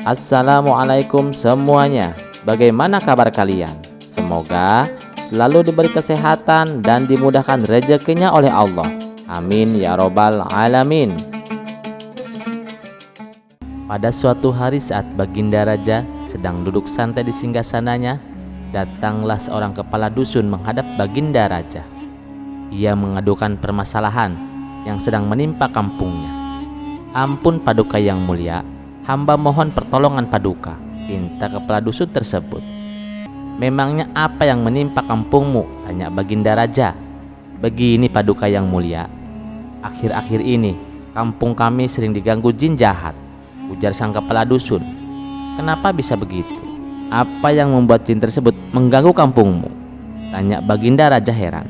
Assalamualaikum semuanya. Bagaimana kabar kalian? Semoga selalu diberi kesehatan dan dimudahkan rezekinya oleh Allah. Amin ya robbal alamin. Pada suatu hari saat Baginda Raja sedang duduk santai di singgasananya, datanglah seorang kepala dusun menghadap Baginda Raja. Ia mengadukan permasalahan yang sedang menimpa kampungnya. Ampun Paduka yang mulia, hamba mohon pertolongan Paduka, pinta kepala dusun tersebut. Memangnya apa yang menimpa kampungmu? Tanya Baginda Raja. Begini Paduka yang mulia, akhir-akhir ini kampung kami sering diganggu jin jahat, ujar sang kepala dusun. Kenapa bisa begitu? Apa yang membuat jin tersebut mengganggu kampungmu? Tanya Baginda Raja heran.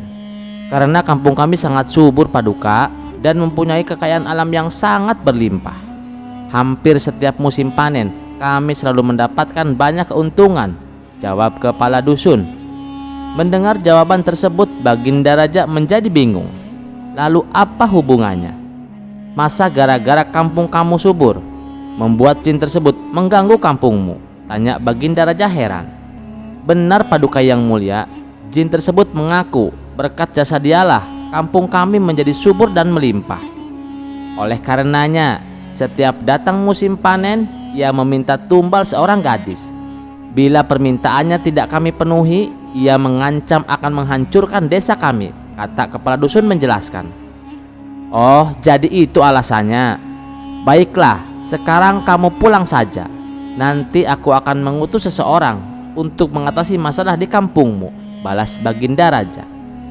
Karena kampung kami sangat subur Paduka dan mempunyai kekayaan alam yang sangat berlimpah. Hampir setiap musim panen kami selalu mendapatkan banyak keuntungan, jawab kepala dusun. Mendengar jawaban tersebut, Baginda Raja menjadi bingung. Lalu apa hubungannya? Masa gara-gara kampung kamu subur membuat jin tersebut mengganggu kampungmu? Tanya Baginda Raja heran. Benar Paduka yang mulia, jin tersebut mengaku berkat jasa dialah kampung kami menjadi subur dan melimpah. Oleh karenanya, setiap datang musim panen, ia meminta tumbal seorang gadis. Bila permintaannya tidak kami penuhi, ia mengancam akan menghancurkan desa kami, kata kepala dusun menjelaskan. Oh, jadi itu alasannya. Baiklah, sekarang kamu pulang saja. Nanti aku akan mengutus seseorang untuk mengatasi masalah di kampungmu, balas Baginda Raja.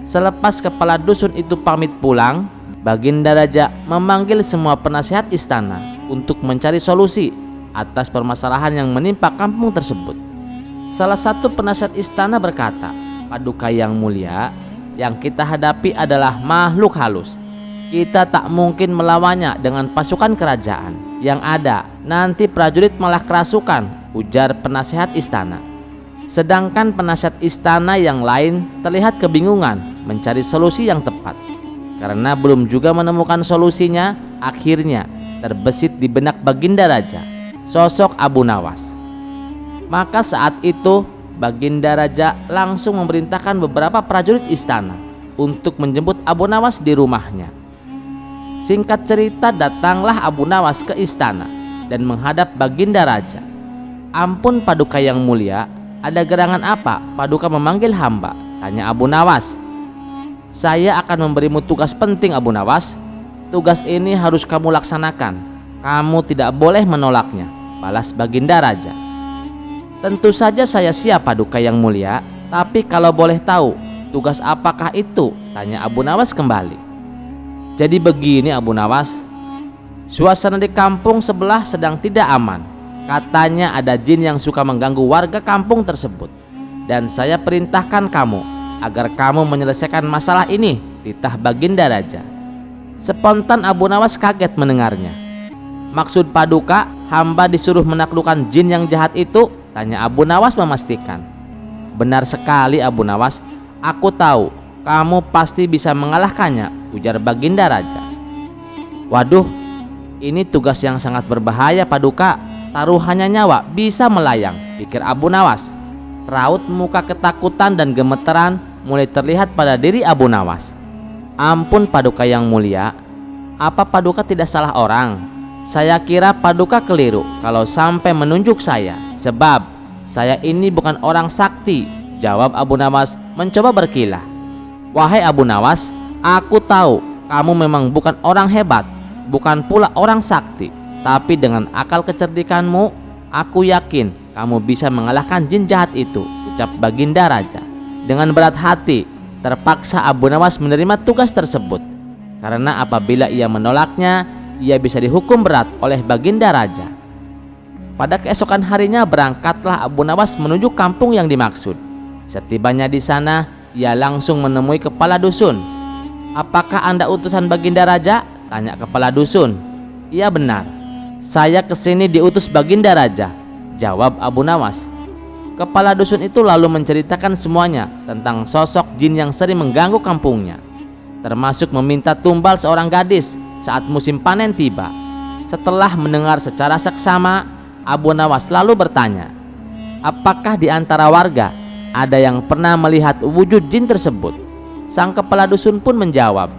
Selepas kepala dusun itu pamit pulang, Baginda Raja memanggil semua penasihat istana untuk mencari solusi atas permasalahan yang menimpa kampung tersebut. Salah satu penasihat istana berkata, Paduka yang mulia, yang kita hadapi adalah makhluk halus. Kita tak mungkin melawannya dengan pasukan kerajaan. Yang ada, nanti prajurit malah kerasukan, ujar penasihat istana. Sedangkan penasihat istana yang lain terlihat kebingungan mencari solusi yang tepat. Karena belum juga menemukan solusinya, akhirnya terbesit di benak Baginda Raja sosok Abu Nawas. Maka saat itu Baginda Raja langsung memerintahkan beberapa prajurit istana untuk menjemput Abu Nawas di rumahnya. Singkat cerita, datanglah Abu Nawas ke istana dan menghadap Baginda Raja. Ampun Paduka yang mulia, ada gerangan apa Paduka memanggil hamba? Tanya Abu Nawas. Saya akan memberimu tugas penting Abu Nawas. Tugas ini harus kamu laksanakan. Kamu tidak boleh menolaknya, balas Baginda Raja. Tentu saja saya siap Paduka yang mulia, tapi kalau boleh tahu tugas apakah itu? Tanya Abu Nawas kembali. Jadi begini Abu Nawas, suasana di kampung sebelah sedang tidak aman. Katanya ada jin yang suka mengganggu warga kampung tersebut. Dan saya perintahkan kamu agar kamu menyelesaikan masalah ini, titah Baginda Raja. Spontan Abu Nawas kaget mendengarnya. Maksud Paduka, hamba disuruh menaklukkan jin yang jahat itu? Tanya Abu Nawas memastikan. Benar sekali Abu Nawas, aku tahu kamu pasti bisa mengalahkannya, ujar Baginda Raja. Waduh, ini tugas yang sangat berbahaya Paduka. Taruhannya nyawa bisa melayang, pikir Abu Nawas. Raut muka ketakutan dan gemeteran mulai terlihat pada diri Abu Nawas. Ampun Paduka yang mulia, apa Paduka tidak salah orang? Saya kira Paduka keliru kalau sampai menunjuk saya, sebab saya ini bukan orang sakti, jawab Abu Nawas mencoba berkilah. Wahai Abu Nawas, aku tahu kamu memang bukan orang hebat, bukan pula orang sakti, tapi dengan akal kecerdikanmu, aku yakin kamu bisa mengalahkan jin jahat itu, ucap Baginda Raja. Dengan berat hati, terpaksa Abu Nawas menerima tugas tersebut, karena apabila ia menolaknya, ia bisa dihukum berat oleh Baginda Raja. Pada keesokan harinya berangkatlah Abu Nawas menuju kampung yang dimaksud. Setibanya di sana, ia langsung menemui kepala dusun. Apakah Anda utusan Baginda Raja? Tanya kepala dusun. Iya benar, saya kesini diutus Baginda Raja, jawab Abu Nawas. Kepala dusun itu lalu menceritakan semuanya tentang sosok jin yang sering mengganggu kampungnya, termasuk meminta tumbal seorang gadis saat musim panen tiba. Setelah mendengar secara seksama, Abu Nawas lalu bertanya, apakah di antara warga ada yang pernah melihat wujud jin tersebut? Sang kepala dusun pun menjawab,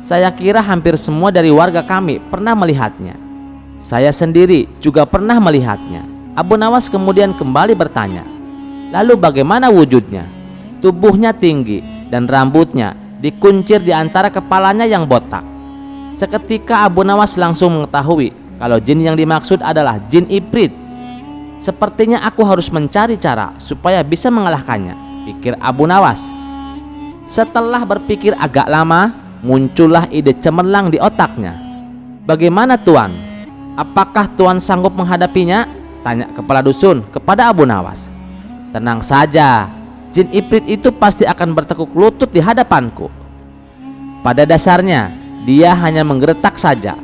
saya kira hampir semua dari warga kami pernah melihatnya. Saya sendiri juga pernah melihatnya. Abu Nawas kemudian kembali bertanya, lalu bagaimana wujudnya? Tubuhnya tinggi dan rambutnya dikuncir di antara kepalanya yang botak. Seketika Abu Nawas langsung mengetahui kalau jin yang dimaksud adalah jin Ifrit. Sepertinya aku harus mencari cara supaya bisa mengalahkannya, pikir Abu Nawas. Setelah berpikir agak lama, muncullah ide cemerlang di otaknya. Bagaimana Tuan? Apakah Tuan sanggup menghadapinya? Tanya kepala dusun kepada Abu Nawas. Tenang saja, jin Ifrit itu pasti akan bertekuk lutut di hadapanku. Pada dasarnya, dia hanya menggeretak saja.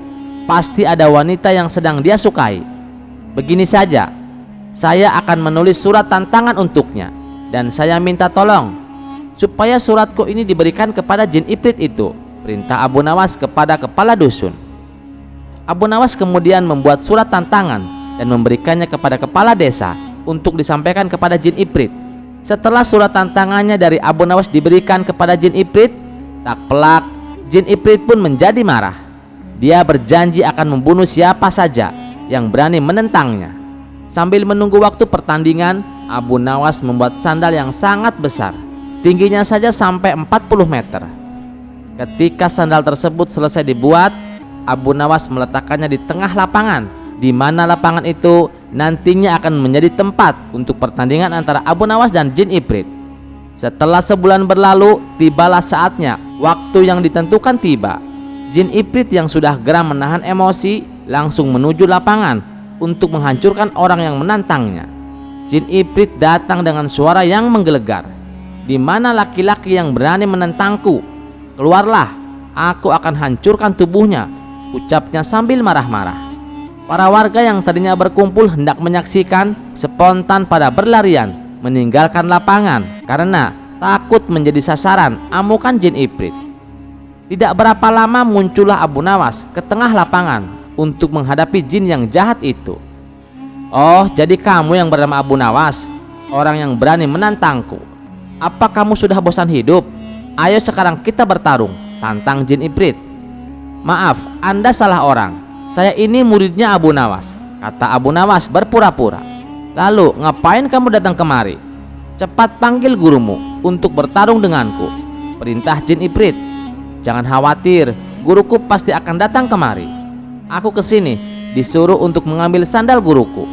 Pasti ada wanita yang sedang dia sukai. Begini saja, saya akan menulis surat tantangan untuknya, dan saya minta tolong supaya suratku ini diberikan kepada jin Ifrit itu, perintah Abu Nawas kepada kepala dusun. Abu Nawas kemudian membuat surat tantangan dan memberikannya kepada kepala desa untuk disampaikan kepada jin Ifrit. Setelah surat tantangannya dari Abu Nawas diberikan kepada jin Ifrit, tak pelak jin Ifrit pun menjadi marah. Dia berjanji akan membunuh siapa saja yang berani menentangnya. Sambil menunggu waktu pertandingan, Abu Nawas membuat sandal yang sangat besar, tingginya saja sampai 40 meter. Ketika sandal tersebut selesai dibuat, Abu Nawas meletakkannya di tengah lapangan, di mana lapangan itu nantinya akan menjadi tempat untuk pertandingan antara Abu Nawas dan jin Ifrit. Setelah sebulan berlalu, tibalah saatnya. Waktu yang ditentukan tiba. Jin Ifrit yang sudah geram menahan emosi langsung menuju lapangan untuk menghancurkan orang yang menantangnya. Jin Ifrit datang dengan suara yang menggelegar. Di mana laki-laki yang berani menentangku? Keluarlah, aku akan hancurkan tubuhnya, ucapnya sambil marah-marah. Para warga yang tadinya berkumpul hendak menyaksikan spontan pada berlarian meninggalkan lapangan karena takut menjadi sasaran amukan jin Ifrit. Tidak berapa lama muncullah Abu Nawas ke tengah lapangan untuk menghadapi jin yang jahat itu. Oh, jadi kamu yang bernama Abu Nawas, orang yang berani menantangku. Apa kamu sudah bosan hidup? Ayo sekarang kita bertarung, tantang jin Ifrit. Maaf, Anda salah orang. Saya ini muridnya Abu Nawas, kata Abu Nawas berpura-pura. Lalu ngapain kamu datang kemari? Cepat panggil gurumu untuk bertarung denganku, perintah jin Ifrit. Jangan khawatir, guruku pasti akan datang kemari. Aku kesini disuruh untuk mengambil sandal guruku.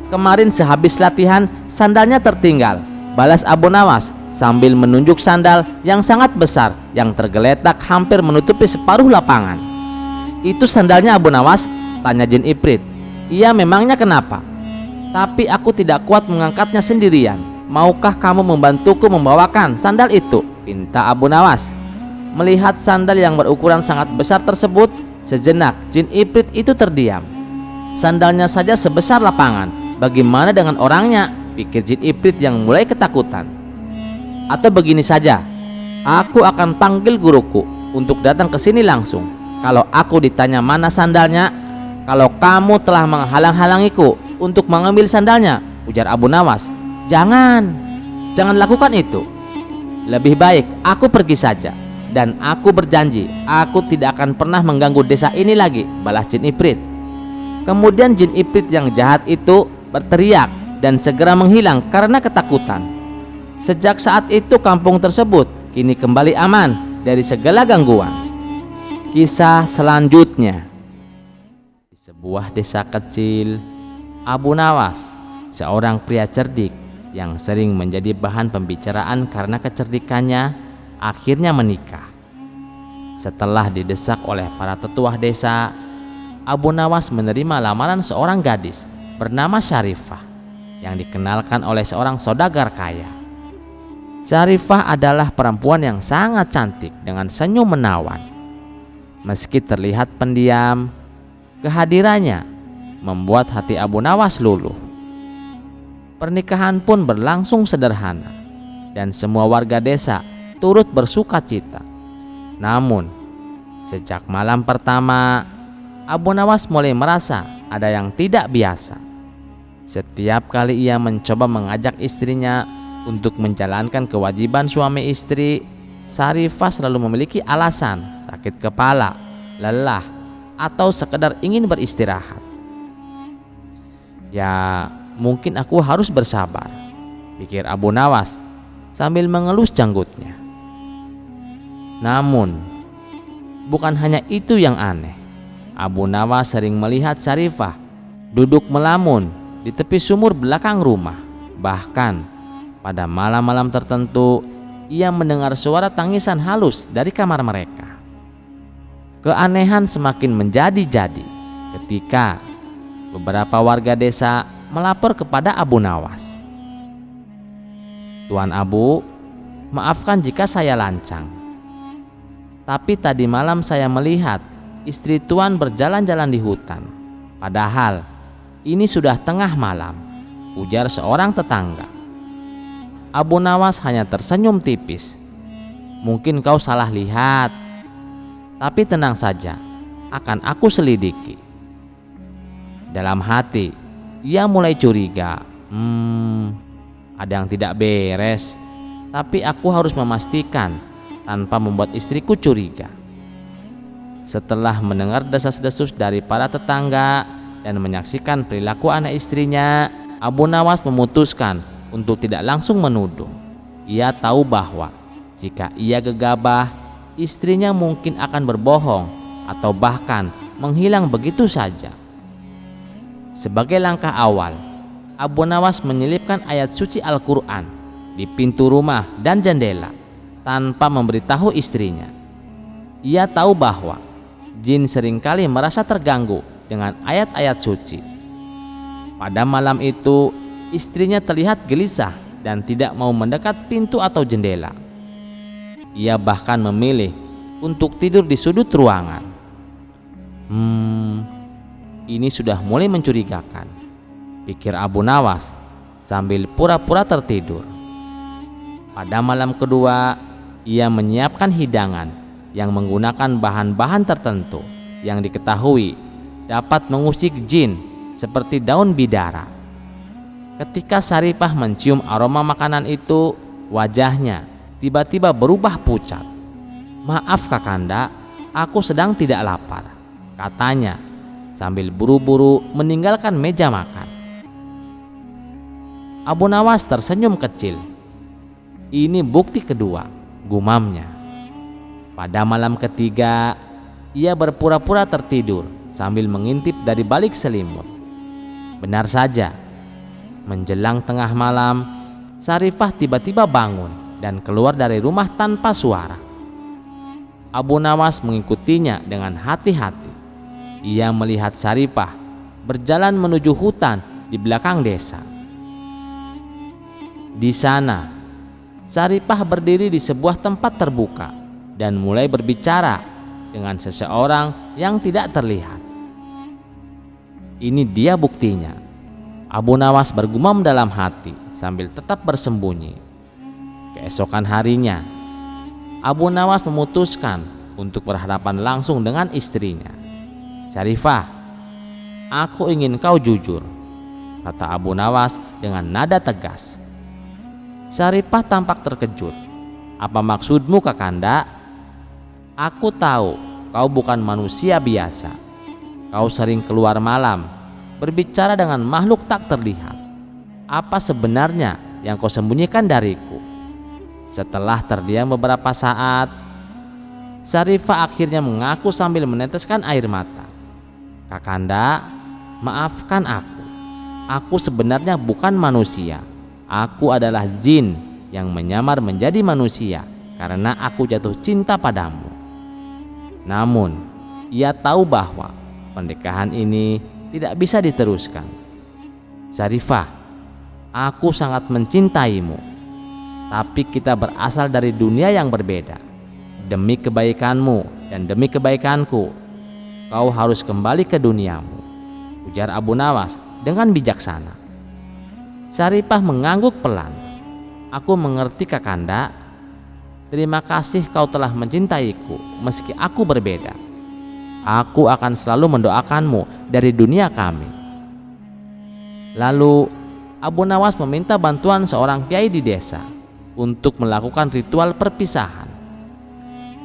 Kemarin sehabis latihan sandalnya tertinggal, balas Abu Nawas sambil menunjuk sandal yang sangat besar yang tergeletak hampir menutupi separuh lapangan. Itu sandalnya Abu Nawas? Tanya jin Ifrit. Iya, memangnya kenapa? Tapi aku tidak kuat mengangkatnya sendirian. Maukah kamu membantuku membawakan sandal itu? Pinta Abu Nawas. Melihat sandal yang berukuran sangat besar tersebut, sejenak jin Ifrit itu terdiam. Sandalnya saja sebesar lapangan, bagaimana dengan orangnya? Pikir jin Ifrit yang mulai ketakutan. Atau begini saja, aku akan panggil guruku untuk datang ke sini langsung. Kalau aku ditanya mana sandalnya, kalau kamu telah menghalang-halangiku untuk mengambil sandalnya, ujar Abu Nawas. Jangan lakukan itu. Lebih baik aku pergi saja. Dan aku berjanji, aku tidak akan pernah mengganggu desa ini lagi, balas jin Ifrit. Kemudian jin Ifrit yang jahat itu berteriak dan segera menghilang karena ketakutan. Sejak saat itu kampung tersebut kini kembali aman dari segala gangguan. Kisah selanjutnya. Di sebuah desa kecil, Abu Nawas, seorang pria cerdik yang sering menjadi bahan pembicaraan karena kecerdikannya, akhirnya menikah. Setelah didesak oleh para tetua desa, Abu Nawas menerima lamaran seorang gadis bernama Syarifah yang dikenalkan oleh seorang saudagar kaya. Syarifah adalah perempuan yang sangat cantik dengan senyum menawan. Meski terlihat pendiam, kehadirannya membuat hati Abu Nawas luluh. Pernikahan pun berlangsung sederhana dan semua warga desa turut bersuka cita. Namun, sejak malam pertama, Abu Nawas mulai merasa ada yang tidak biasa. Setiap kali ia mencoba mengajak istrinya untuk menjalankan kewajiban suami istri, Sarifah selalu memiliki alasan sakit kepala, lelah, atau sekedar ingin beristirahat. Ya, mungkin aku harus bersabar, pikir Abu Nawas sambil mengelus janggutnya. Namun, bukan hanya itu yang aneh. Abu Nawas sering melihat Sarifah duduk melamun di tepi sumur belakang rumah. Bahkan, pada malam-malam tertentu, ia mendengar suara tangisan halus dari kamar mereka. Keanehan semakin menjadi-jadi ketika beberapa warga desa melapor kepada Abu Nawas. "Tuan Abu, maafkan jika saya lancang. Tapi tadi malam saya melihat istri Tuan berjalan-jalan di hutan. Padahal ini sudah tengah malam," ujar seorang tetangga. Abu Nawas hanya tersenyum tipis. "Mungkin kau salah lihat. Tapi tenang saja, akan aku selidiki." Dalam hati, ia mulai curiga. Ada yang tidak beres. Tapi aku harus memastikan tanpa membuat istriku curiga. Setelah mendengar desas-desus dari para tetangga dan menyaksikan perilaku anak istrinya, Abu Nawas memutuskan untuk tidak langsung menuduh. Ia tahu bahwa jika ia gegabah, istrinya mungkin akan berbohong atau bahkan menghilang begitu saja. Sebagai langkah awal, Abu Nawas menyelipkan ayat suci Al-Quran di pintu rumah dan jendela tanpa memberitahu istrinya. Ia tahu bahwa jin seringkali merasa terganggu dengan ayat-ayat suci. Pada malam itu, istrinya terlihat gelisah dan tidak mau mendekat pintu atau jendela. Ia bahkan memilih untuk tidur di sudut ruangan. Ini sudah mulai mencurigakan, pikir Abu Nawas sambil pura-pura tertidur. Pada malam kedua, ia menyiapkan hidangan yang menggunakan bahan-bahan tertentu yang diketahui dapat mengusik jin seperti daun bidara. Ketika Sarifah mencium aroma makanan itu, wajahnya tiba-tiba berubah pucat. "Maaf Kakanda, aku sedang tidak lapar," katanya sambil buru-buru meninggalkan meja makan. Abu Nawas tersenyum kecil. "Ini bukti kedua," gumamnya. Pada malam ketiga, ia berpura-pura tertidur sambil mengintip dari balik selimut. Benar saja, menjelang tengah malam, Sarifah tiba-tiba bangun dan keluar dari rumah tanpa suara. Abu Nawas mengikutinya dengan hati-hati. Ia melihat Sarifah berjalan menuju hutan di belakang desa. Di sana, Sarifah berdiri di sebuah tempat terbuka dan mulai berbicara dengan seseorang yang tidak terlihat. "Ini dia buktinya," Abu Nawas bergumam dalam hati sambil tetap bersembunyi. Keesokan harinya, Abu Nawas memutuskan untuk berhadapan langsung dengan istrinya. "Sarifah, aku ingin kau jujur," kata Abu Nawas dengan nada tegas. Sarifah tampak terkejut. "Apa maksudmu Kakanda? Aku tahu kau bukan manusia biasa. Kau sering keluar malam, berbicara dengan makhluk tak terlihat. Apa sebenarnya yang kau sembunyikan dariku?" Setelah terdiam beberapa saat, Sarifah akhirnya mengaku sambil meneteskan air mata. "Kakanda, maafkan aku. Aku sebenarnya bukan manusia. Aku adalah jin yang menyamar menjadi manusia karena aku jatuh cinta padamu." Namun, ia tahu bahwa pernikahan ini tidak bisa diteruskan. "Sarifah, aku sangat mencintaimu, tapi kita berasal dari dunia yang berbeda. Demi kebaikanmu dan demi kebaikanku, kau harus kembali ke duniamu," ujar Abu Nawas dengan bijaksana. Sarifah mengangguk pelan. "Aku mengerti Kakanda. Terima kasih kau telah mencintaiku meski aku berbeda. Aku akan selalu mendoakanmu dari dunia kami." Lalu Abu Nawas meminta bantuan seorang kiai di desa untuk melakukan ritual perpisahan.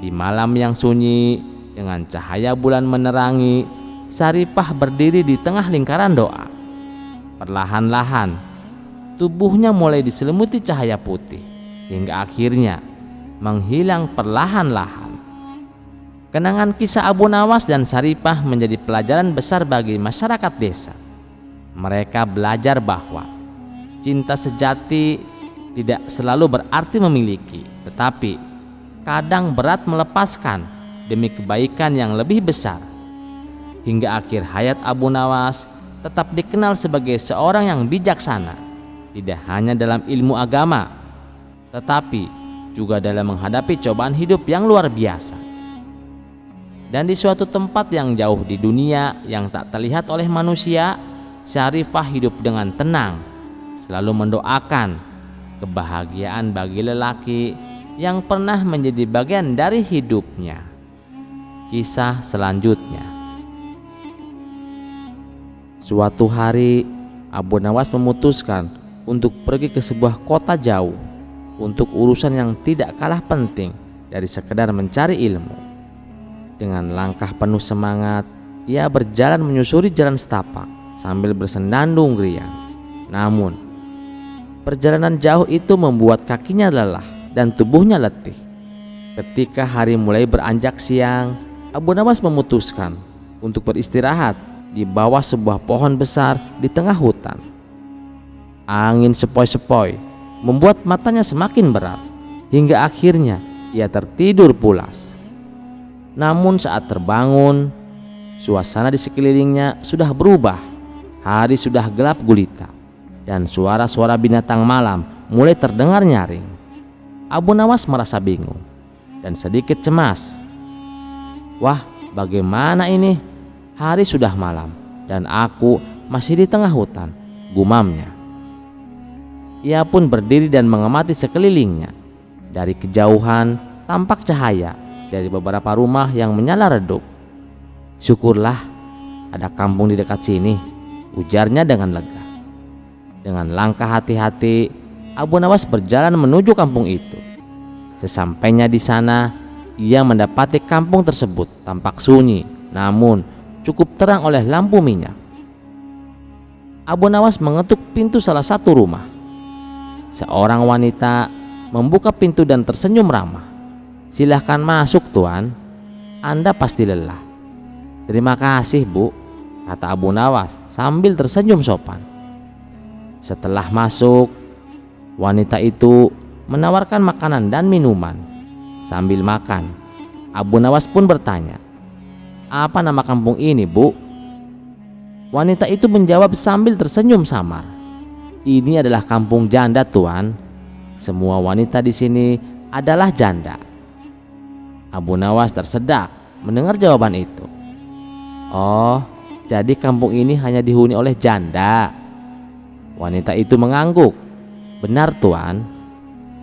Di malam yang sunyi, dengan cahaya bulan menerangi, Saripah berdiri di tengah lingkaran doa. Perlahan-lahan, tubuhnya mulai diselimuti cahaya putih, hingga akhirnya menghilang perlahan-lahan. Kenangan kisah Abu Nawas dan Saripah menjadi pelajaran besar bagi masyarakat desa. Mereka belajar bahwa cinta sejati tidak selalu berarti memiliki, tetapi kadang berat melepaskan demi kebaikan yang lebih besar. Hingga akhir hayat Abu Nawas tetap dikenal sebagai seorang yang bijaksana, tidak hanya dalam ilmu agama, tetapi juga dalam menghadapi cobaan hidup yang luar biasa. Dan di suatu tempat yang jauh di dunia yang tak terlihat oleh manusia, Saripah hidup dengan tenang, selalu mendoakan kebahagiaan bagi lelaki yang pernah menjadi bagian dari hidupnya. Kisah selanjutnya. Suatu hari, Abu Nawas memutuskan untuk pergi ke sebuah kota jauh untuk urusan yang tidak kalah penting dari sekedar mencari ilmu. Dengan langkah penuh semangat, ia berjalan menyusuri jalan setapak sambil bersendandung riang. Namun, perjalanan jauh itu membuat kakinya lelah dan tubuhnya letih. Ketika hari mulai beranjak siang, Abu Nawas memutuskan untuk beristirahat di bawah sebuah pohon besar di tengah hutan. Angin sepoi-sepoi membuat matanya semakin berat, hingga akhirnya ia tertidur pulas. Namun saat terbangun, suasana di sekelilingnya sudah berubah. Hari sudah gelap gulita dan suara-suara binatang malam mulai terdengar nyaring. Abu Nawas merasa bingung dan sedikit cemas. Wah, bagaimana ini? Hari sudah malam dan aku masih di tengah hutan, gumamnya. Ia pun berdiri dan mengamati sekelilingnya. Dari kejauhan tampak cahaya dari beberapa rumah yang menyala redup. Syukurlah ada kampung di dekat sini, ujarnya dengan lega. Dengan langkah hati-hati, Abu Nawas berjalan menuju kampung itu. Sesampainya di sana, ia mendapati kampung tersebut tampak sunyi, namun cukup terang oleh lampu minyak. Abu Nawas mengetuk pintu salah satu rumah. Seorang wanita membuka pintu dan tersenyum ramah. Silahkan masuk, Tuan. Anda pasti lelah. Terima kasih, Bu, kata Abu Nawas sambil tersenyum sopan. Setelah masuk, wanita itu menawarkan makanan dan minuman. Sambil makan, Abu Nawas pun bertanya, "Apa nama kampung ini, Bu?" Wanita itu menjawab sambil tersenyum samar, "Ini adalah kampung janda, Tuan. Semua wanita di sini adalah janda." Abu Nawas tersedak mendengar jawaban itu. Oh, jadi kampung ini hanya dihuni oleh janda. Wanita itu mengangguk. Benar, Tuan.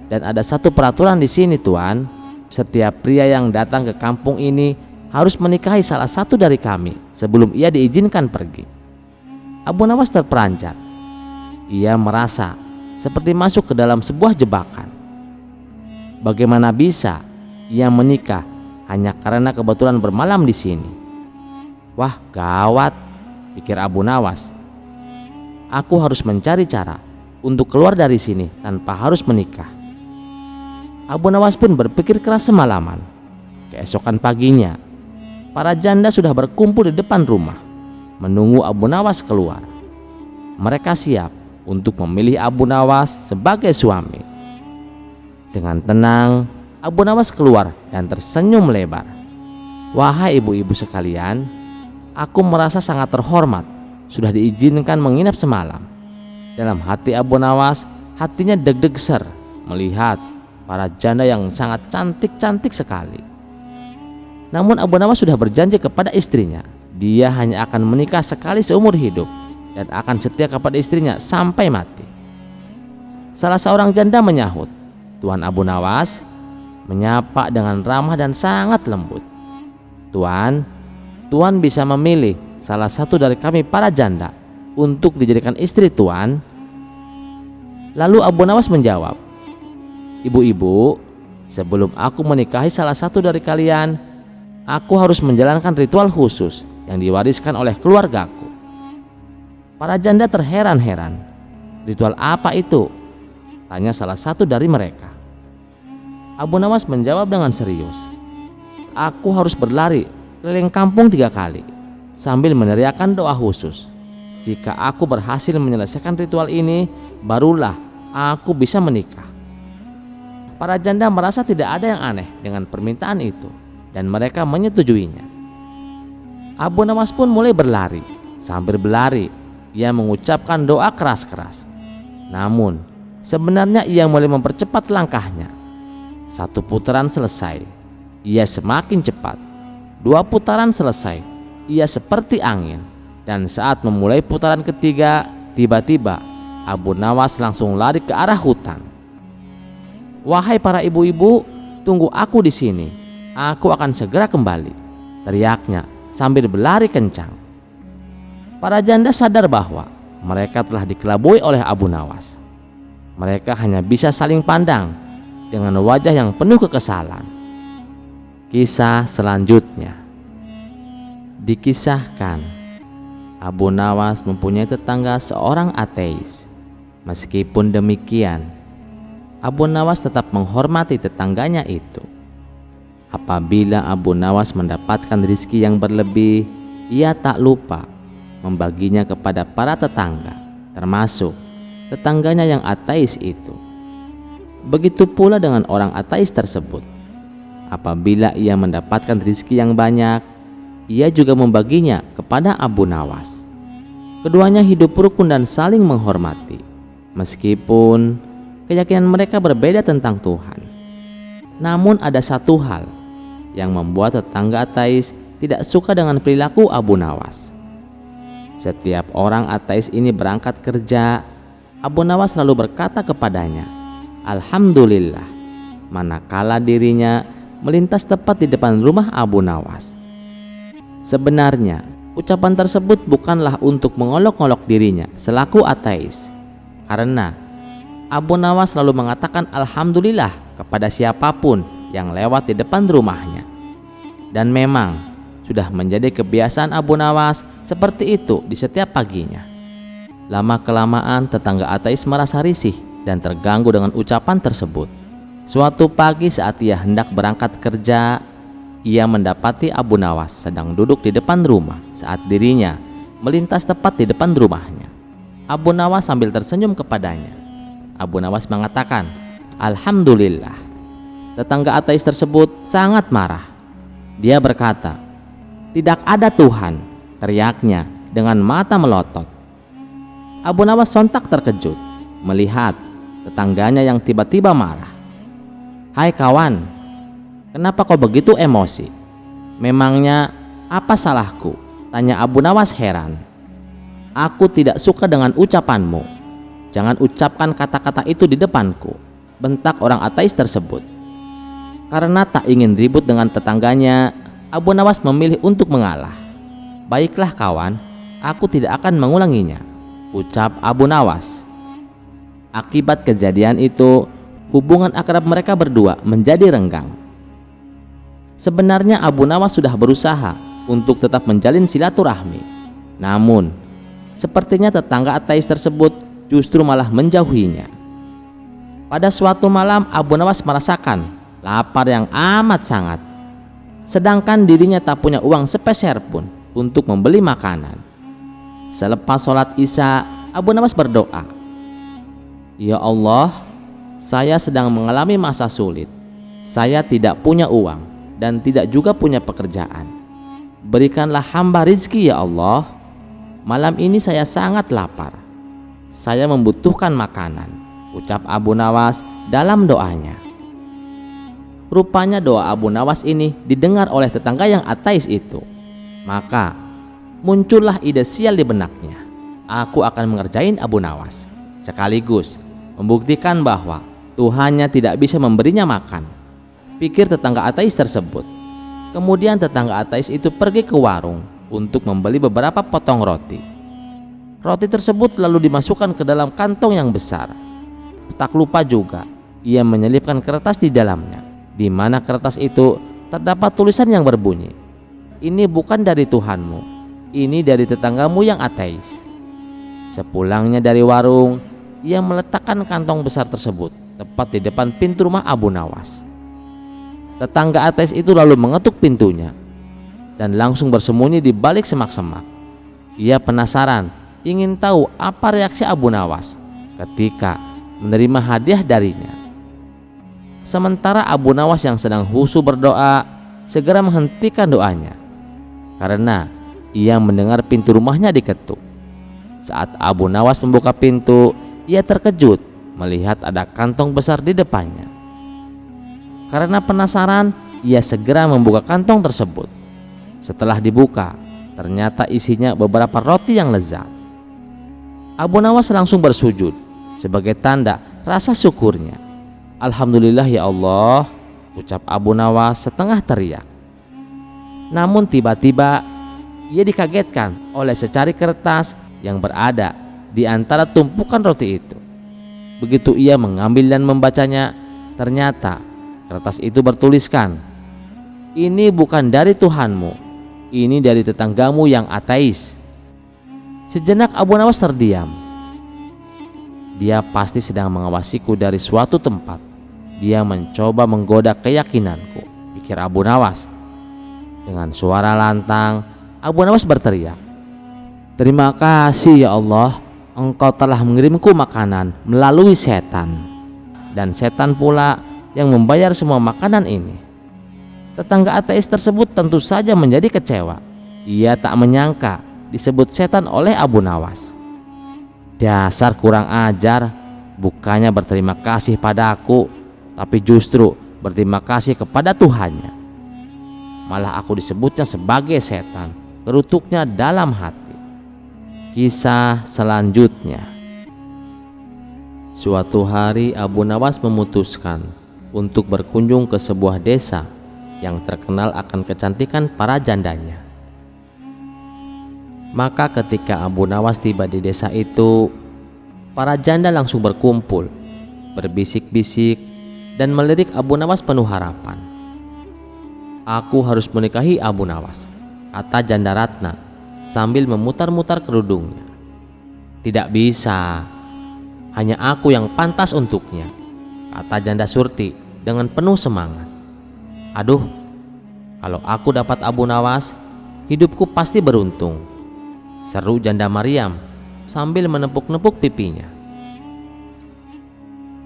Dan ada satu peraturan di sini, Tuan. Setiap pria yang datang ke kampung ini harus menikahi salah satu dari kami sebelum ia diizinkan pergi. Abu Nawas terperanjat. Ia merasa seperti masuk ke dalam sebuah jebakan. Bagaimana bisa ia menikah hanya karena kebetulan bermalam di sini? Wah, gawat, pikir Abu Nawas. Aku harus mencari cara untuk keluar dari sini tanpa harus menikah. Abu Nawas pun berpikir keras semalaman. Keesokan paginya, para janda sudah berkumpul di depan rumah, menunggu Abu Nawas keluar. Mereka siap untuk memilih Abu Nawas sebagai suami. Dengan tenang, Abu Nawas keluar dan tersenyum lebar. Wahai ibu-ibu sekalian, aku merasa sangat terhormat sudah diizinkan menginap semalam. Dalam hati Abu Nawas, hatinya deg-deg-ser melihat para janda yang sangat cantik-cantik sekali. Namun Abu Nawas sudah berjanji kepada istrinya, dia hanya akan menikah sekali seumur hidup dan akan setia kepada istrinya sampai mati. Salah seorang janda menyahut, "Tuan Abu Nawas," menyapa dengan ramah dan sangat lembut. Tuan bisa memilih salah satu dari kami para janda untuk dijadikan istri Tuan?" Lalu Abu Nawas menjawab, "Ibu-ibu, sebelum aku menikahi salah satu dari kalian, aku harus menjalankan ritual khusus yang diwariskan oleh keluargaku." Para janda terheran-heran. "Ritual apa itu?" tanya salah satu dari mereka. Abu Nawas menjawab dengan serius, "Aku harus berlari keliling kampung 3 kali sambil meneriakkan doa khusus. Jika aku berhasil menyelesaikan ritual ini, barulah aku bisa menikah." Para janda merasa tidak ada yang aneh dengan permintaan itu dan mereka menyetujuinya. Abu Nawas pun mulai berlari. Sambil berlari, ia mengucapkan doa keras-keras. Namun, sebenarnya ia mulai mempercepat langkahnya. 1 putaran selesai, ia semakin cepat. 2 putaran selesai, ia seperti angin. Dan saat memulai putaran ketiga, tiba-tiba Abu Nawas langsung lari ke arah hutan. "Wahai para ibu-ibu, tunggu aku di sini. Aku akan segera kembali," teriaknya sambil berlari kencang. Para janda sadar bahwa mereka telah dikelabui oleh Abu Nawas. Mereka hanya bisa saling pandang dengan wajah yang penuh kekesalan. Kisah selanjutnya dikisahkan, Abu Nawas mempunyai tetangga seorang ateis. Meskipun demikian, Abu Nawas tetap menghormati tetangganya itu. Apabila Abu Nawas mendapatkan rizki yang berlebih, ia tak lupa membaginya kepada para tetangga, termasuk tetangganya yang ateis itu. Begitu pula dengan orang ateis tersebut. Apabila ia mendapatkan rizki yang banyak, ia juga membaginya kepada Abu Nawas. Keduanya hidup rukun dan saling menghormati, meskipun keyakinan mereka berbeda tentang Tuhan. Namun ada satu hal yang membuat tetangga ateis tidak suka dengan perilaku Abu Nawas. Setiap orang ateis ini berangkat kerja, Abu Nawas selalu berkata kepadanya, "Alhamdulillah," manakala dirinya melintas tepat di depan rumah Abu Nawas. Sebenarnya, ucapan tersebut bukanlah untuk mengolok-olok dirinya selaku ateis, karena Abu Nawas selalu mengatakan alhamdulillah kepada siapapun yang lewat di depan rumahnya. Dan memang sudah menjadi kebiasaan Abu Nawas seperti itu di setiap paginya. Lama-kelamaan tetangga ateis merasa risih dan terganggu dengan ucapan tersebut. Suatu pagi saat ia hendak berangkat kerja, ia mendapati Abu Nawas sedang duduk di depan rumah saat dirinya melintas tepat di depan rumahnya. Abu Nawas sambil tersenyum kepadanya. Abu Nawas mengatakan, "Alhamdulillah." Tetangga ateis tersebut sangat marah. Dia berkata, "Tidak ada Tuhan," teriaknya dengan mata melotot. Abu Nawas sontak terkejut melihat tetangganya yang tiba-tiba marah. "Hai kawan, kenapa kau begitu emosi? Memangnya apa salahku?" tanya Abu Nawas heran. "Aku tidak suka dengan ucapanmu. Jangan ucapkan kata-kata itu di depanku," bentak orang ateis tersebut. Karena tak ingin ribut dengan tetangganya, Abu Nawas memilih untuk mengalah. "Baiklah kawan, aku tidak akan mengulanginya," ucap Abu Nawas. Akibat kejadian itu, hubungan akrab mereka berdua menjadi renggang. Sebenarnya Abu Nawas sudah berusaha untuk tetap menjalin silaturahmi. Namun, sepertinya tetangga ateis tersebut justru malah menjauhinya. Pada suatu malam, Abu Nawas merasakan lapar yang amat sangat. Sedangkan dirinya tak punya uang sepeser pun untuk membeli makanan. Selepas sholat Isya, Abu Nawas berdoa, "Ya Allah, saya sedang mengalami masa sulit. Saya tidak punya uang dan tidak juga punya pekerjaan. Berikanlah hamba rizki ya Allah. Malam ini saya sangat lapar. Saya membutuhkan makanan," ucap Abu Nawas dalam doanya. Rupanya doa Abu Nawas ini didengar oleh tetangga yang ateis itu. Maka muncullah ide sial di benaknya. Aku akan mengerjain Abu Nawas, sekaligus membuktikan bahwa Tuhannya tidak bisa memberinya makan, pikir tetangga ateis tersebut. Kemudian tetangga ateis itu pergi ke warung untuk membeli beberapa potong roti. Roti tersebut lalu dimasukkan ke dalam kantong yang besar. Tak lupa juga ia menyelipkan kertas di dalamnya, di mana kertas itu terdapat tulisan yang berbunyi, "Ini bukan dari Tuhanmu, ini dari tetanggamu yang ateis." Sepulangnya dari warung, ia meletakkan kantong besar tersebut tepat di depan pintu rumah Abu Nawas. Tetangga ateis itu lalu mengetuk pintunya dan langsung bersembunyi di balik semak-semak. Ia penasaran, ingin tahu apa reaksi Abu Nawas ketika menerima hadiah darinya. Sementara Abu Nawas yang sedang khusyuk berdoa segera menghentikan doanya karena ia mendengar pintu rumahnya diketuk. Saat Abu Nawas membuka pintu, ia terkejut melihat ada kantong besar di depannya. Karena penasaran, ia segera membuka kantong tersebut. Setelah dibuka, ternyata isinya beberapa roti yang lezat. Abu Nawas langsung bersujud sebagai tanda rasa syukurnya. "Alhamdulillah ya Allah," ucap Abu Nawas setengah teriak. Namun tiba-tiba ia dikagetkan oleh secari kertas yang berada di antara tumpukan roti itu. Begitu ia mengambil dan membacanya, ternyata kertas itu bertuliskan, "Ini bukan dari Tuhanmu, ini dari tetanggamu yang ateis." Sejenak Abu Nawas terdiam. Dia pasti sedang mengawasiku dari suatu tempat. Dia mencoba menggoda keyakinanku, pikir Abu Nawas. Dengan suara lantang, Abu Nawas berteriak, "Terima kasih ya Allah, Engkau telah mengirimku makanan melalui setan. Dan setan pula yang membayar semua makanan ini." Tetangga ateis tersebut tentu saja menjadi kecewa. Ia tak menyangka disebut setan oleh Abu Nawas. "Dasar kurang ajar, bukannya berterima kasih padaku, tapi justru berterima kasih kepada Tuhannya. Malah aku disebutnya sebagai setan," gerutuknya dalam hati. Kisah selanjutnya. Suatu hari Abu Nawas memutuskan untuk berkunjung ke sebuah desa yang terkenal akan kecantikan para jandanya. Maka ketika Abu Nawas tiba di desa itu, para janda langsung berkumpul, berbisik-bisik dan melirik Abu Nawas penuh harapan. "Aku harus menikahi Abu Nawas," kata janda Ratna sambil memutar-mutar kerudungnya. "Tidak bisa, hanya aku yang pantas untuknya," kata janda Surti dengan penuh semangat. "Aduh, kalau aku dapat Abu Nawas, hidupku pasti beruntung," seru janda Maryam sambil menepuk-nepuk pipinya.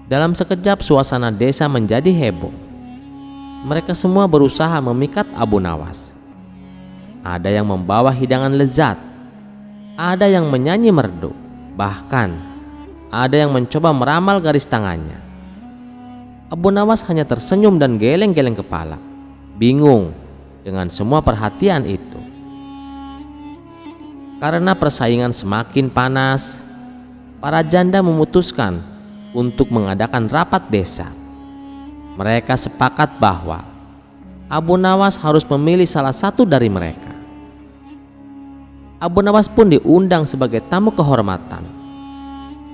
Dalam sekejap suasana desa menjadi heboh. Mereka semua berusaha memikat Abu Nawas. Ada yang membawa hidangan lezat, ada yang menyanyi merdu, bahkan ada yang mencoba meramal garis tangannya. Abu Nawas hanya tersenyum dan geleng-geleng kepala, bingung dengan semua perhatian itu. Karena persaingan semakin panas, para janda memutuskan untuk mengadakan rapat desa. Mereka sepakat bahwa Abu Nawas harus memilih salah satu dari mereka. Abu Nawas pun diundang sebagai tamu kehormatan.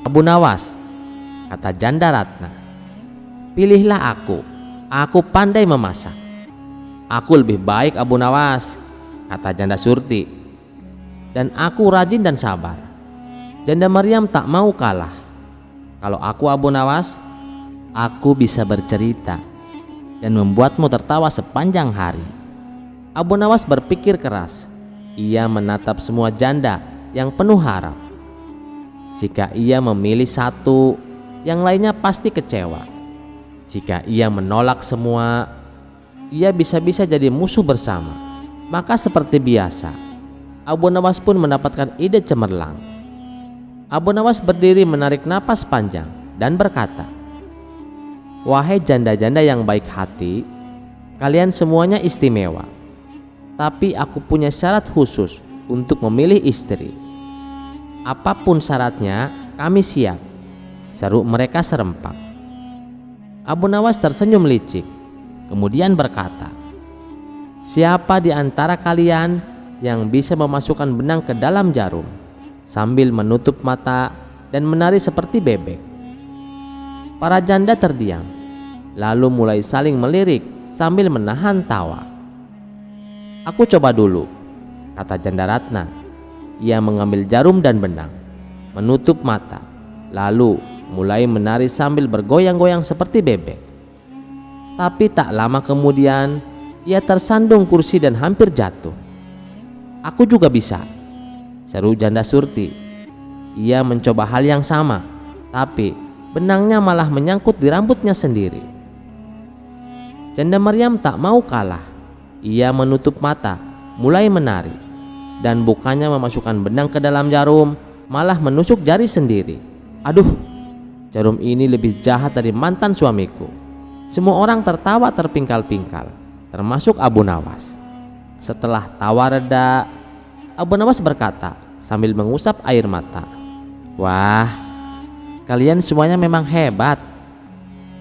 "Abu Nawas," kata janda Ratna, "pilihlah aku pandai memasak." "Aku lebih baik Abu Nawas," kata janda Surti, "dan aku rajin dan sabar." Janda Maryam tak mau kalah. "Kalau aku Abu Nawas, aku bisa bercerita dan membuatmu tertawa sepanjang hari." Abu Nawas berpikir keras. Ia menatap semua janda yang penuh harap. Jika ia memilih satu, yang lainnya pasti kecewa. Jika ia menolak semua, ia bisa-bisa jadi musuh bersama. Maka seperti biasa, Abu Nawas pun mendapatkan ide cemerlang. Abu Nawas berdiri menarik napas panjang dan berkata, "Wahai janda-janda yang baik hati, kalian semuanya istimewa. Tapi aku punya syarat khusus untuk memilih istri. Apapun syaratnya, kami siap," seru mereka serempak. Abu Nawas tersenyum licik, kemudian berkata, "Siapa di antara kalian yang bisa memasukkan benang ke dalam jarum? sambil menutup mata dan menari seperti bebek. Para janda terdiam, lalu mulai saling melirik sambil menahan tawa. "Aku coba dulu," kata Janda Ratna. Ia mengambil jarum dan benang, menutup mata, lalu mulai menari sambil bergoyang-goyang seperti bebek. Tapi tak lama kemudian ia tersandung kursi dan hampir jatuh. "Aku juga bisa," seru Janda Surti. Ia mencoba hal yang sama, tapi benangnya malah menyangkut di rambutnya sendiri. Janda Maryam tak mau kalah. Ia menutup mata, mulai menari, dan bukannya memasukkan benang ke dalam jarum, malah menusuk jari sendiri. "Aduh, jarum ini lebih jahat dari mantan suamiku." Semua orang tertawa terpingkal-pingkal, termasuk Abu Nawas. Setelah tawa reda, Abu Nawas berkata sambil mengusap air mata, "Wah, kalian semuanya memang hebat.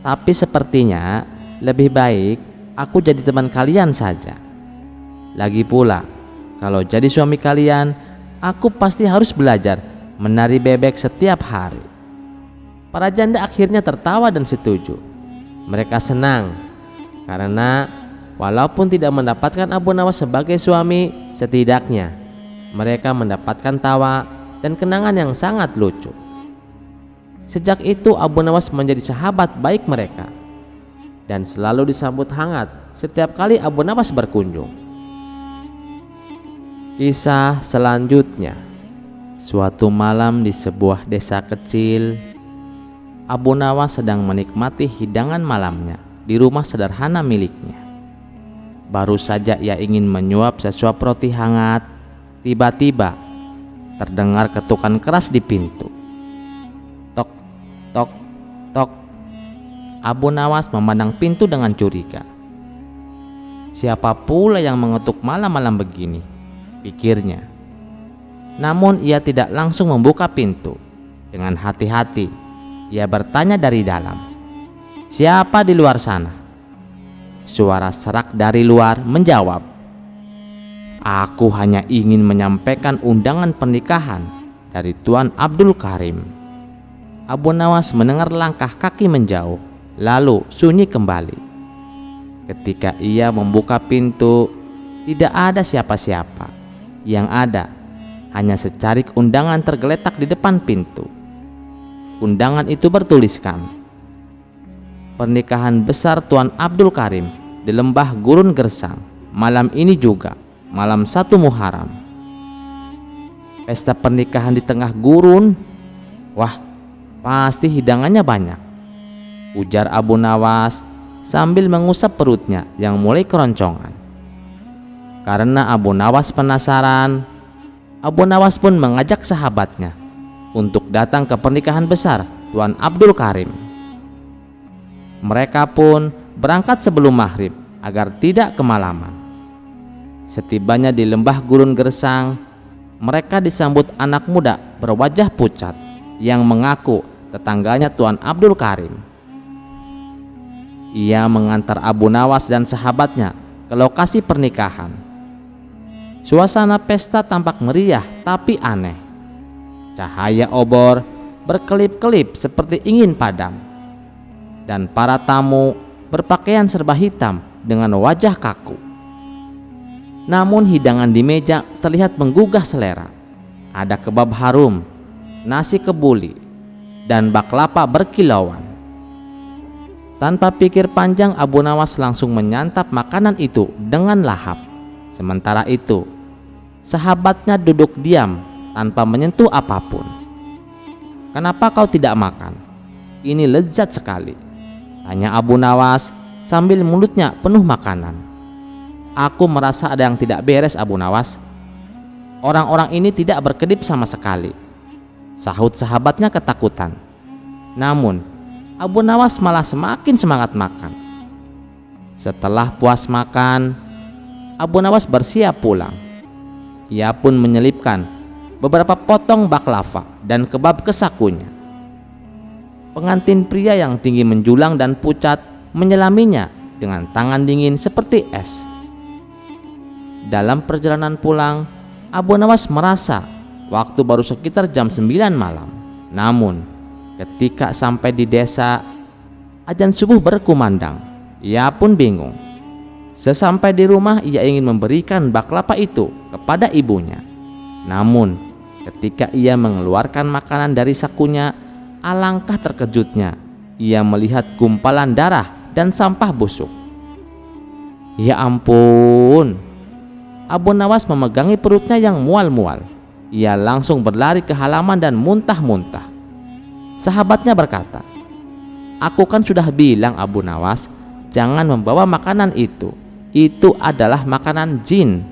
Tapi sepertinya lebih baik aku jadi teman kalian saja. Lagi pula, kalau jadi suami kalian, aku pasti harus belajar menari bebek setiap hari." Para janda akhirnya tertawa dan setuju. Mereka senang karena walaupun tidak mendapatkan Abu Nawas sebagai suami, setidaknya mereka mendapatkan tawa dan kenangan yang sangat lucu. Sejak itu Abu Nawas menjadi sahabat baik mereka dan selalu disambut hangat setiap kali Abu Nawas berkunjung. Kisah selanjutnya. Suatu malam di sebuah desa kecil, Abu Nawas sedang menikmati hidangan malamnya di rumah sederhana miliknya. Baru saja ia ingin menyuap sesuap roti hangat, tiba-tiba terdengar ketukan keras di pintu. Tok, tok, tok. Abu Nawas memandang pintu dengan curiga. Siapa pula yang mengetuk malam-malam begini, pikirnya. Namun ia tidak langsung membuka pintu. Dengan hati-hati ia bertanya dari dalam, "Siapa di luar sana?" Suara serak dari luar menjawab, "Aku hanya ingin menyampaikan undangan pernikahan dari Tuan Abdul Karim." Abu Nawas mendengar langkah kaki menjauh, lalu sunyi kembali. Ketika ia membuka pintu, tidak ada siapa-siapa. Yang ada hanya secarik undangan tergeletak di depan pintu. Undangan itu bertuliskan, "Pernikahan besar Tuan Abdul Karim di Lembah Gurun Gersang, malam ini juga, malam 1 Muharram." Pesta pernikahan di tengah gurun? Wah, pasti hidangannya banyak, ujar Abu Nawas sambil mengusap perutnya yang mulai keroncongan. Karena Abu Nawas penasaran, Abu Nawas pun mengajak sahabatnya untuk datang ke pernikahan besar Tuan Abdul Karim. Mereka pun berangkat sebelum maghrib agar tidak kemalaman. Setibanya di Lembah Gurun Gersang, mereka disambut anak muda berwajah pucat yang mengaku tetangganya Tuan Abdul Karim. Ia mengantar Abu Nawas dan sahabatnya ke lokasi pernikahan. Suasana pesta tampak meriah tapi aneh. Cahaya obor berkelip-kelip seperti ingin padam, dan para tamu berpakaian serba hitam dengan wajah kaku. Namun hidangan di meja terlihat menggugah selera. Ada kebab harum, nasi kebuli, dan baklava berkilauan. Tanpa pikir panjang, Abu Nawas langsung menyantap makanan itu dengan lahap. Sementara itu, sahabatnya duduk diam tanpa menyentuh apapun. "Kenapa kau tidak makan? Ini lezat sekali," tanya Abu Nawas sambil mulutnya penuh makanan. "Aku merasa ada yang tidak beres, Abu Nawas. Orang-orang ini tidak berkedip sama sekali," sahut sahabatnya ketakutan. Namun Abu Nawas malah semakin semangat makan. Setelah puas makan, Abu Nawas bersiap pulang. Ia pun menyelipkan beberapa potong baklava dan kebab ke sakunya. Pengantin pria yang tinggi menjulang dan pucat menyelaminya dengan tangan dingin seperti es. Dalam perjalanan pulang, Abu Nawas merasa Waktu baru sekitar jam 9 malam. Namun, ketika sampai di desa, azan subuh berkumandang. Ia pun bingung. Sesampai di rumah, ia ingin memberikan baklava itu kepada ibunya. Namun, ketika ia mengeluarkan makanan dari sakunya, alangkah terkejutnya ia melihat gumpalan darah dan sampah busuk. Ya ampun! Abu Nawas memegangi perutnya yang mual-mual. Ia langsung berlari ke halaman dan muntah-muntah. Sahabatnya berkata, "Aku kan sudah bilang Abu Nawas, jangan membawa makanan itu. Itu adalah makanan jin.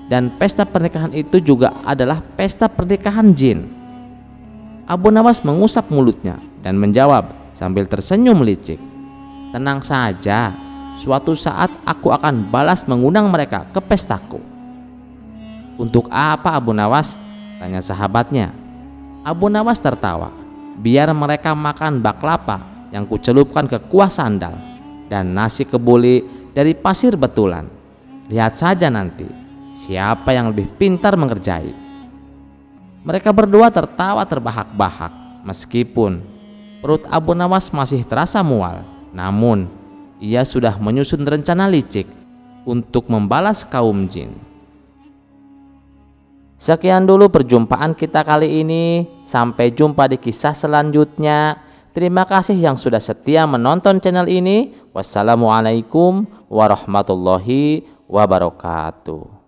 Dan pesta pernikahan itu juga adalah pesta pernikahan jin." Abu Nawas mengusap mulutnya dan menjawab sambil tersenyum licik, "Tenang saja, suatu saat aku akan balas mengundang mereka ke pestaku." "Untuk apa Abu Nawas?" tanya sahabatnya. Abu Nawas tertawa. "Biar mereka makan baklava yang kucelupkan ke kuah sandal dan nasi kebuli dari pasir betulan. Lihat saja nanti siapa yang lebih pintar mengerjai." Mereka berdua tertawa terbahak-bahak meskipun perut Abu Nawas masih terasa mual. Namun ia sudah menyusun rencana licik untuk membalas kaum jin. Sekian dulu perjumpaan kita kali ini. Sampai jumpa di kisah selanjutnya. Terima kasih yang sudah setia menonton channel ini. Wassalamualaikum warahmatullahi wabarakatuh.